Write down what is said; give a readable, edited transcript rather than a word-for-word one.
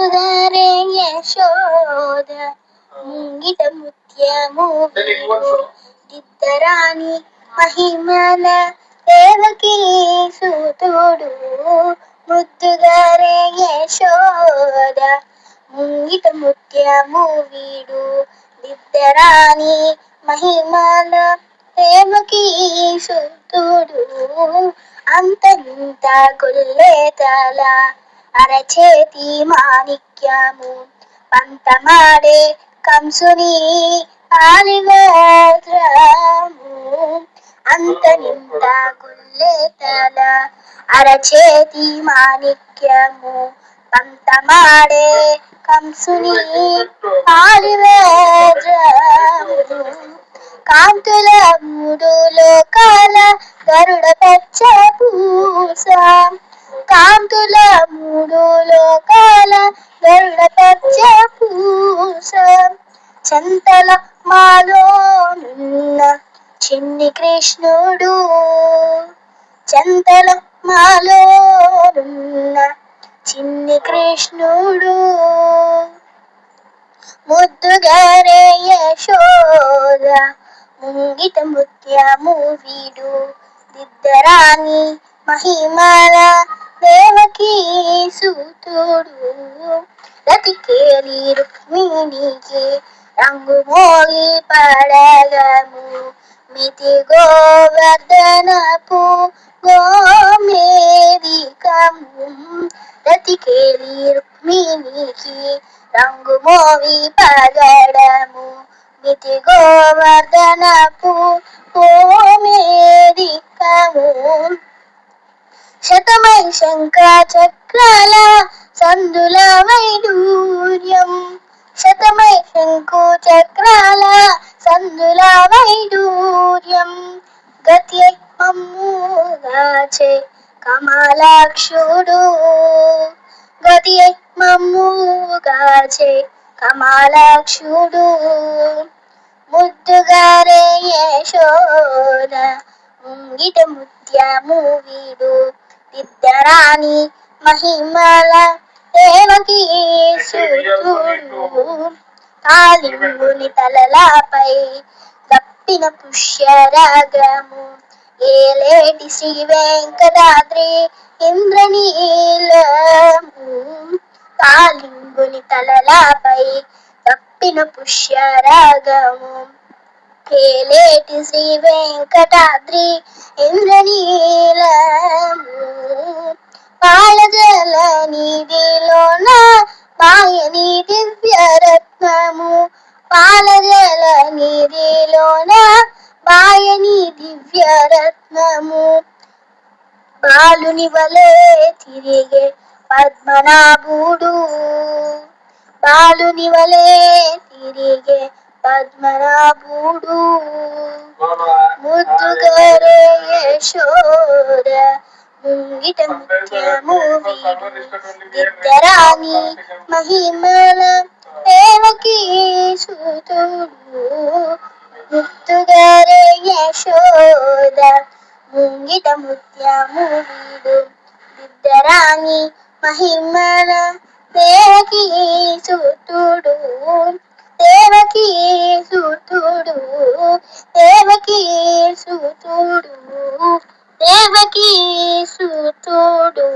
ముద్దుగారే యశోద ముంగిట ముత్యము వీడు దిద్దరాని మహిమల దేవకీ సూతుడు ముద్దుగారే యశోద ముంగిట ముత్యము వీడు దిద్దరాని మహిమల దేవకీ సూతుడు అంతరింత గొల్లేతల అరచేతి మాణిక్యము పంతమాడే కంసుని ఆలివేద్రము అంతరింత గొల్లేతల అరచేతి మాణిక్యము పంతమాడే కంసుని ఆలివేద్రము కాంతుల మూడు లోకాల గరుడ పచ్చ పూస కాంతుల మూడు లోకాల గరుడ పచ్చ పూస చంతల మాలోనున్న చిన్ని కృష్ణుడు చంతల మాలోనున్న చిన్ని కృష్ణుడు ముద్దుగారే యశోద ముంగిట ముత్యము వీడు దిద్దరాని మహిమల దేవకీ సూతుడు రతికేలి రుక్మిణికి రంగు మోగి పడగము మితి గోవర్ధనపు గోమేదికము రతికేలి రుక్మిణికి రంగు మోగి పగడము మితి గోవర్ధనపు గోమేదికము శతమై శంఖ చక్రాల సందుల వైడూర్యం శతమై శంకు చక్రాల సందుల వైడూర్యం గతి మమ్ముగాచే కమలాక్షుడు గతి మమ్ముగాచే కమలాక్షుడు ముద్దుగారే యశోద ముంగిట ముత్యము వీడు దిద్దరాని మహిమల దేవకీ సూతుడు కాలింగుని తలలాపై తప్పిన పుష్యరాగము ఏలేటి శ్రీ వెంకటాద్రి ఇంద్రనీలము కాలింగుని తలలాపై తప్పిన పుష్యరాగము ఏలేటి శ్రీ వెంకటాద్రి ఇంద్రనీలము పాలజల నిధిలోన మాయని దివ్యరత్నము పాలజల నిధిలోన మాయని దివ్యరత్నము బాలుని వలే తిరిగే పద్మనాభుడు బాలుని వలే తిరిగే పద్మనాభుడు ముద్దుగారే యశోద ముంగిట ముత్యము వీడు దిద్దరాని మహిమల దేవకీ సూతుడు ముద్దుగారే యశోద ముంగిట ముత్యము వీడు దిద్దరాని మహిమల దేవకీ సూతుడు దేవకీ సూతుడు దేవకీ సూతుడు దేవకీ సూతుడు